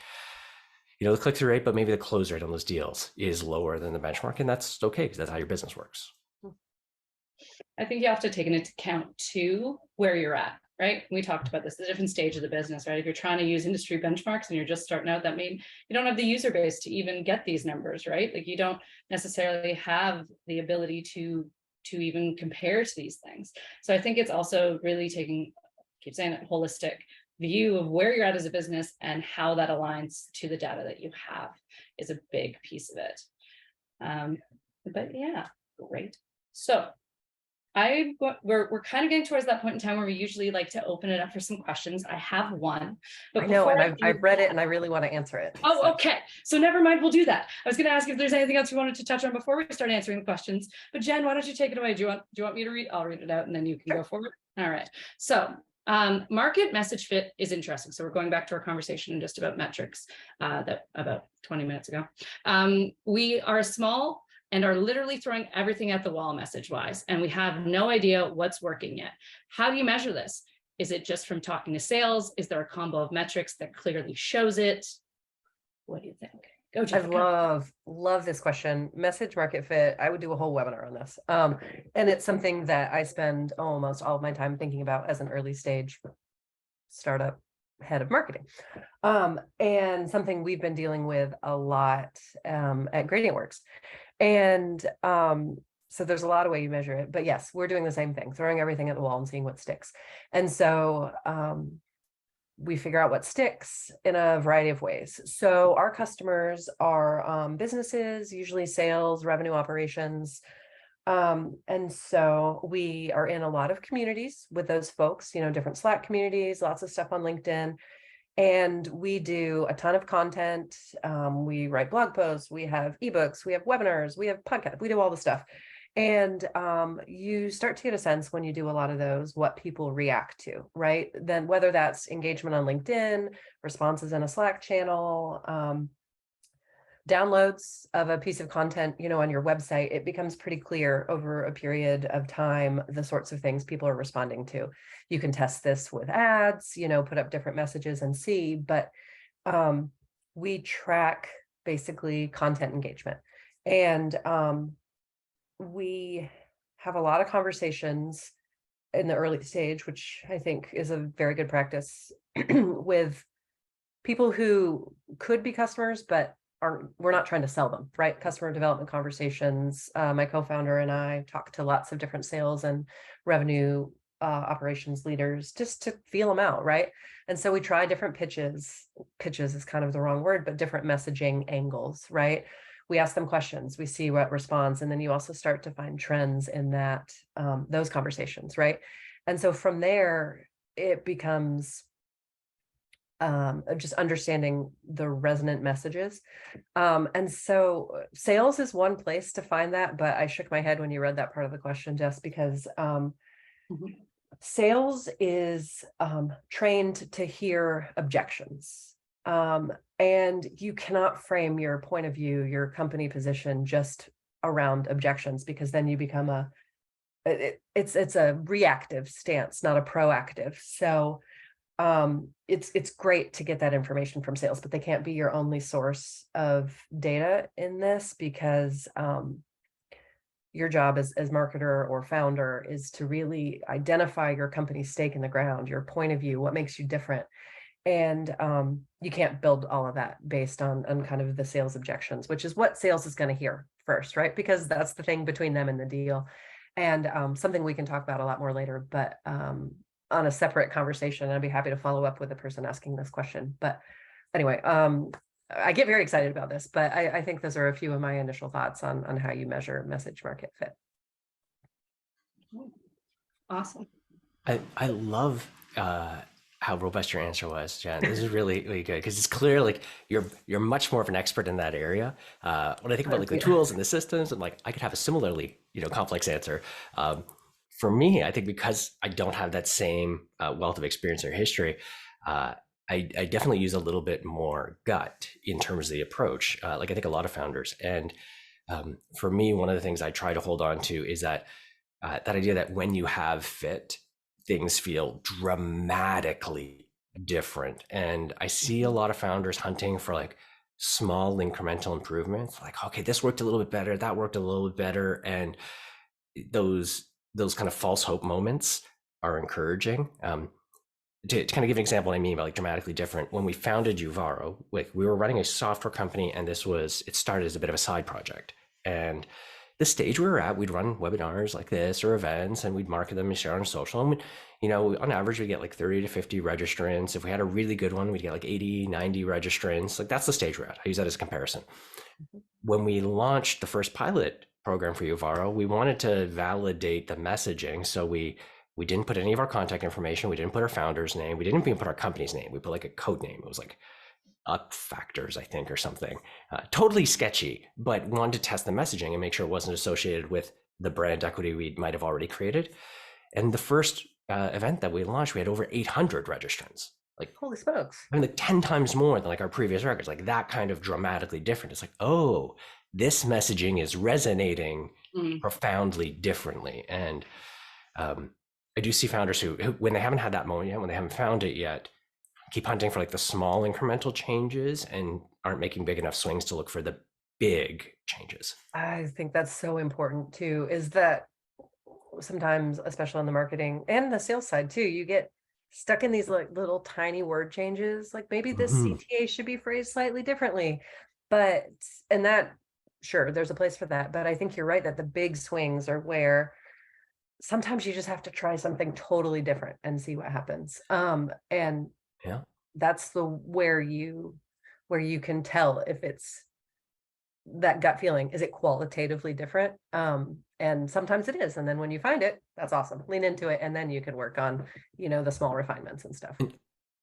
the click-through rate, but maybe the close rate on those deals is lower than the benchmark, and that's okay because that's how your business works. I think you have to take into account too where you're at, right? We talked about this, the different stage of the business, right? If you're trying to use industry benchmarks and you're just starting out, that means you don't have the user base to even get these numbers, right? Like you don't necessarily have the ability to even compare to these things. So I think it's also really keep saying it, holistic view of where you're at as a business and how that aligns to the data that you have is a big piece of it. But yeah, great. So we're kind of getting towards that point in time where we usually like to open it up for some questions. I have one, but I know, and I've read it and I really want to answer it. Oh, so. Okay. So never mind, we'll do that. I was going to ask if there's anything else you wanted to touch on before we start answering the questions, but Jen, why don't you take it away? Do you want me to read? I'll read it out and then you can go forward. All right. So market message fit is interesting. So we're going back to our conversation just about metrics that about 20 minutes ago. We are small and are literally throwing everything at the wall message wise, and we have no idea what's working yet. How do you measure this? Is it just from talking to sales? Is there a combo of metrics that clearly shows it? What do you think? Go, Jessica. I love this question. Message market fit. I would do a whole webinar on this. And it's something that I spend almost all of my time thinking about as an early stage startup head of marketing. And something we've been dealing with a lot at Gradient Works. And so there's a lot of ways you measure it, but yes, we're doing the same thing, throwing everything at the wall and seeing what sticks. And so we figure out what sticks in a variety of ways. So our customers are businesses, usually sales, revenue operations. And so we are in a lot of communities with those folks, different Slack communities, lots of stuff on LinkedIn. And we do a ton of content. We write blog posts, we have ebooks, we have webinars, we have podcasts, we do all the stuff. And you start to get a sense when you do a lot of those, what people react to, right? Then whether that's engagement on LinkedIn, responses in a Slack channel, downloads of a piece of content, on your website, it becomes pretty clear over a period of time, the sorts of things people are responding to. You can test this with ads, put up different messages and see, but we track basically content engagement. And we have a lot of conversations in the early stage, which I think is a very good practice with people who could be customers, but we're not trying to sell them, right? Customer development conversations. My co-founder and I talk to lots of different sales and revenue operations leaders just to feel them out, right? And so we try different pitches. Pitches is kind of the wrong word, but different messaging angles, right? We ask them questions, we see what responds, and then you also start to find trends in that those conversations, right? And so from there, it becomes just understanding the resonant messages. And so sales is one place to find that, but I shook my head when you read that part of the question, Jess, because Mhm. Sales is trained to hear objections. And you cannot frame your point of view, your company position just around objections, because then you become it's a reactive stance, not a proactive. So it's great to get that information from sales, but they can't be your only source of data in this, because your job as marketer or founder is to really identify your company's stake in the ground, your point of view, what makes you different. And you can't build all of that based on kind of the sales objections, which is what sales is going to hear first, right? Because that's the thing between them and the deal. And something we can talk about a lot more later, but on a separate conversation. I'd be happy to follow up with the person asking this question. But anyway, I get very excited about this, but I think those are a few of my initial thoughts on how you measure message market fit. Awesome. I love how robust your answer was, Jen. This is really, really good, because it's clear like you're much more of an expert in that area. When I think about like the tools and the systems, and like I could have a similarly complex answer. For me, I think because I don't have that same wealth of experience or history, I definitely use a little bit more gut in terms of the approach. Like I think a lot of founders, and for me, one of the things I try to hold on to is that that idea that when you have fit, things feel dramatically different. And I see a lot of founders hunting for like small incremental improvements, like, okay, this worked a little bit better, that worked a little bit better. And those kind of false hope moments are encouraging. To kind of give an example, what I mean by like dramatically different, when we founded Uvaro, like we were running a software company, and it started as a bit of a side project. And the stage we were at, we'd run webinars like this or events, and we'd market them and share on social. And on average, we get like 30 to 50 registrants. If we had a really good one, we'd get like 80, 90 registrants. Like that's the stage we're at. I use that as a comparison. When we launched the first pilot program for Uvaro, we wanted to validate the messaging. So we didn't put any of our contact information. We didn't put our founder's name. We didn't even put our company's name. We put like a code name. It was like Up Factors, I think, or something. Totally sketchy, but wanted to test the messaging and make sure it wasn't associated with the brand equity we might have already created. And the first event that we launched, we had over 800 registrants. Like, holy smokes. I mean, like 10 times more than like our previous records. Like that kind of dramatically different. It's like, oh, this messaging is resonating profoundly differently. And I do see founders who, when they haven't had that moment yet, when they haven't found it yet, keep hunting for like the small incremental changes and aren't making big enough swings to look for the big changes. I think that's so important too, is that sometimes, especially on the marketing and the sales side too, you get stuck in these like little tiny word changes. Like maybe this CTA should be phrased slightly differently, and that, sure, there's a place for that. But I think you're right that the big swings are where sometimes you just have to try something totally different and see what happens. And yeah, that's where you can tell if it's that gut feeling. Is it qualitatively different? And sometimes it is. And then when you find it, that's awesome. Lean into it. And then you can work on, the small refinements and stuff. And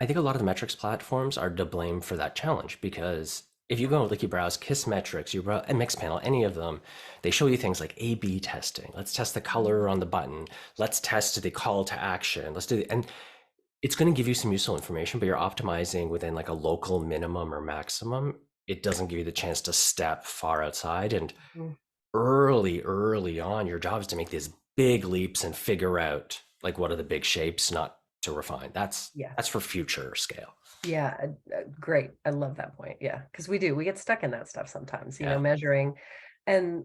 I think a lot of the metrics platforms are to blame for that challenge, because if you go, like you browse KISS metrics, you browse Mixpanel, any of them, they show you things like A/B testing. Let's test the color on the button. Let's test the call to action. And it's going to give you some useful information, but you're optimizing within like a local minimum or maximum. It doesn't give you the chance to step far outside. And early on, your job is to make these big leaps and figure out like what are the big shapes, not to refine. That's for future scale. Yeah, great. I love that point. Yeah, because we get stuck in that stuff sometimes, measuring, and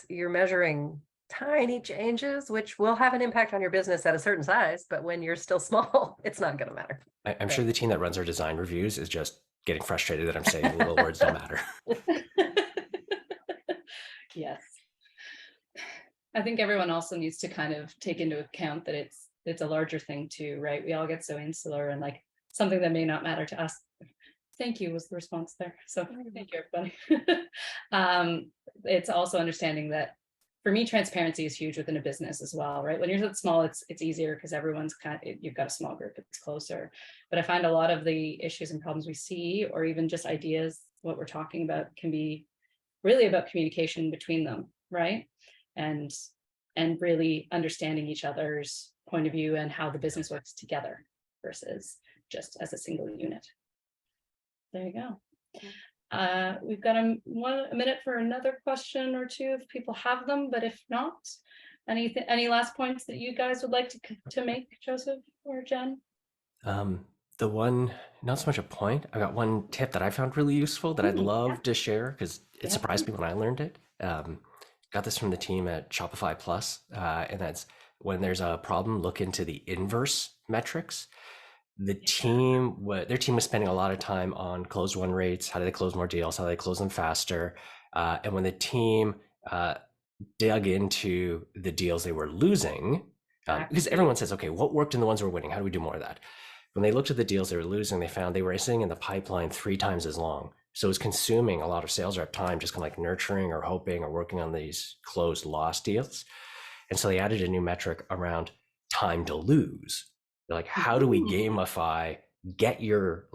you're measuring tiny changes, which will have an impact on your business at a certain size. But when you're still small, it's not going to matter. I'm sure the team that runs our design reviews is just getting frustrated that I'm saying the little words don't matter. Yes. I think everyone also needs to kind of take into account that it's a larger thing too, right? We all get so insular, and like something that may not matter to us. Thank you was the response there. So thank you, everybody. It's also understanding that for me, transparency is huge within a business as well, right? When you're that small, it's easier because everyone's you've got a small group, it's closer. But I find a lot of the issues and problems we see, or even just ideas, what we're talking about, can be really about communication between them, right? And and really understanding each other's point of view and how the business works together versus just as a single unit. There you go. We've got a minute for another question or two if people have them, but if not, any last points that you guys would like to make, Joseph or Jen? The one, not so much a point, I got one tip that I found really useful that I'd love to share because it surprised me when I learned it. Got this from the team at Shopify Plus, and that's when there's a problem, look into the inverse metrics. Their team was spending a lot of time on closed won rates. How do they close more deals? How do they close them faster? And when the team dug into the deals they were losing, because everyone says, okay, what worked in the ones we're winning? How do we do more of that? When they looked at the deals they were losing, they found they were sitting in the pipeline 3 times as long. So it was consuming a lot of sales rep time, just kind of like nurturing or hoping or working on these closed loss deals. And so they added a new metric around time to lose. They're like, how do we gamify, get your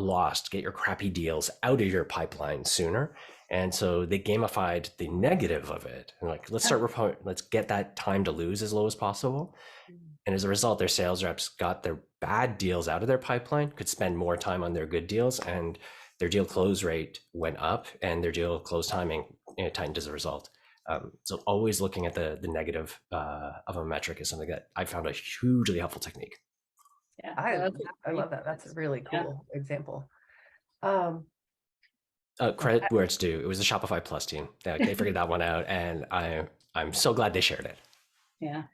crappy deals out of your pipeline sooner? And so they gamified the negative of it. And like, let's get that time to lose as low as possible. And as a result, their sales reps got their bad deals out of their pipeline, could spend more time on their good deals, and their deal close rate went up and their deal close timing tightened as a result. So always looking at the negative of a metric is something that I found a hugely helpful technique. Yeah, I love that. That's a really cool example. Credit where it's due. It was the Shopify Plus team. They figured that one out, and I'm so glad they shared it. Yeah.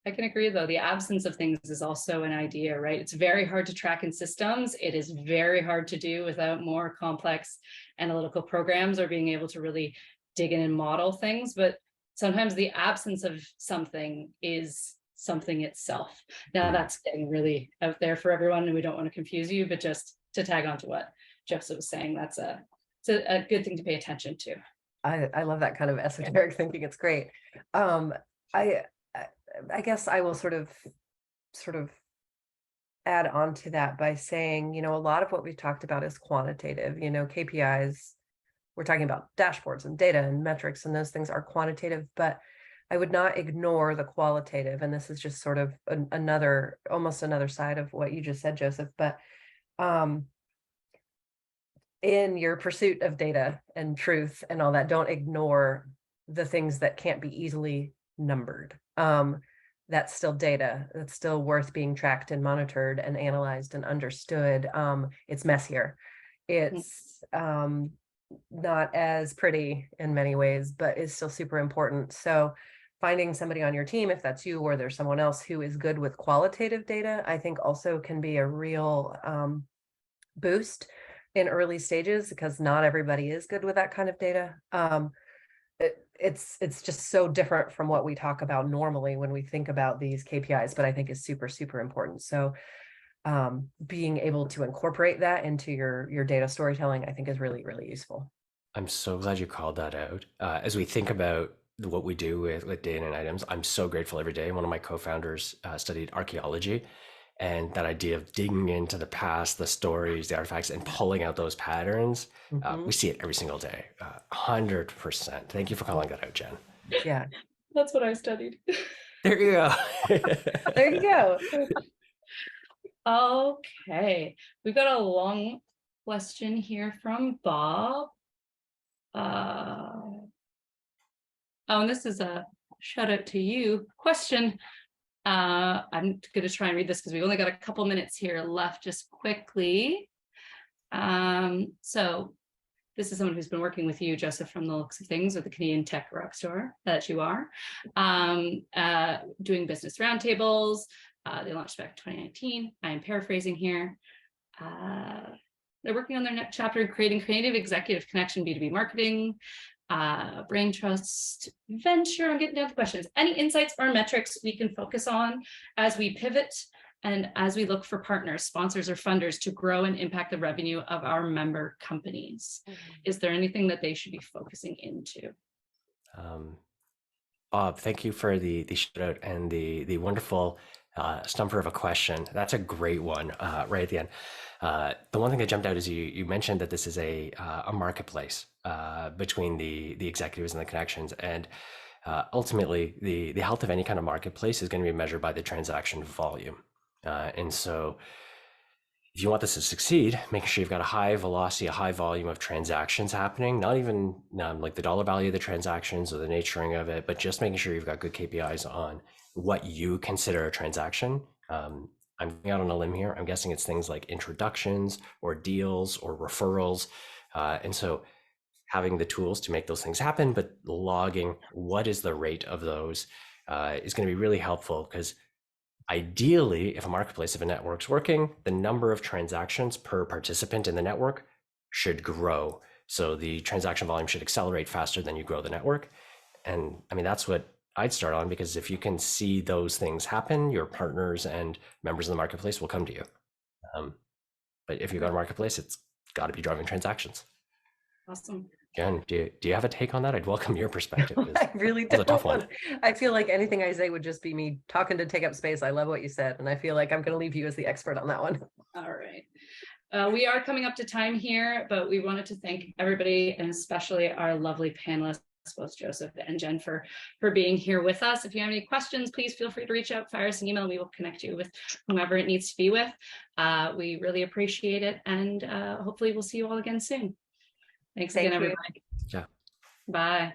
I can agree, though. The absence of things is also an idea, right? It's very hard to track in systems. It is very hard to do without more complex analytical programs or being able to really dig in and model things. But sometimes the absence of something is something itself. Now that's getting really out there for everyone, and we don't want to confuse you, but just to tag on to what Joseph was saying, it's a good thing to pay attention to. I love that kind of esoteric thinking. It's great. I guess I will sort of add on to that by saying, a lot of what we've talked about is quantitative. KPIs, we're talking about dashboards and data and metrics, and those things are quantitative, but I would not ignore the qualitative. And this is just sort of almost another side of what you just said, Joseph. But in your pursuit of data and truth and all that, don't ignore the things that can't be easily numbered. That's still data. That's still worth being tracked and monitored and analyzed and understood. It's messier. It's not as pretty in many ways, but is still super important. So finding somebody on your team, if that's you or there's someone else who is good with qualitative data, I think also can be a real boost in early stages, because not everybody is good with that kind of data. It's just so different from what we talk about normally when we think about these KPIs, but I think is super, super important. So being able to incorporate that into your data storytelling, I think is really, really useful. I'm so glad you called that out. As we think about what we do with data and items, I'm so grateful every day. One of my co-founders studied archaeology, and that idea of digging into the past, the stories, the artifacts, and pulling out those patterns, we see it every single day, 100%. Thank you for calling that out, Jen. Yeah. That's what I studied. There you go. There you go. Okay. We've got a long question here from Bob. And this is a shout out to you question. I'm going to try and read this because we've only got a couple minutes here left, just quickly. So this is someone who's been working with you, Joseph, from the looks of things, with the Canadian tech rock star that you are, doing business roundtables. They launched back in 2019. I am paraphrasing here. They're working on their next chapter, creating creative executive connection, B2B marketing, brain trust venture. I'm getting down to questions. Any insights or metrics we can focus on as we pivot and as we look for partners, sponsors, or funders to grow and impact the revenue of our member companies? Is there anything that they should be focusing into? Bob, thank you for the shout out and the wonderful stumper of a question. That's a great one right at the end. The one thing that jumped out is you mentioned that this is a marketplace between the executives and the connections. And ultimately the health of any kind of marketplace is going to be measured by the transaction volume. And so if you want this to succeed, making sure you've got a high velocity, a high volume of transactions happening, not even like the dollar value of the transactions or the naturing of it, but just making sure you've got good KPIs on what you consider a transaction. I'm going out on a limb here. I'm guessing it's things like introductions or deals or referrals. And so having the tools to make those things happen, but logging what is the rate of those is going to be really helpful, because ideally, if a marketplace, if a network's working, the number of transactions per participant in the network should grow. So the transaction volume should accelerate faster than you grow the network. And I mean, that's what I'd start on, because if you can see those things happen, your partners and members of the marketplace will come to you. But if you've got a marketplace, it's got to be driving transactions. Awesome. Jen, do you have a take on that? I'd welcome your perspective. I really It's a tough one. I feel like anything I say would just be me talking to take up space. I love what you said, and I feel like I'm going to leave you as the expert on that one. All right. We are coming up to time here, but we wanted to thank everybody, and especially our lovely panelists, both Joseph and Jen, for being here with us. If you have any questions, please feel free to reach out, fire us an email. We will connect you with whomever it needs to be with. We really appreciate it, and hopefully we'll see you all again soon. Thanks again, everybody. Yeah. Bye.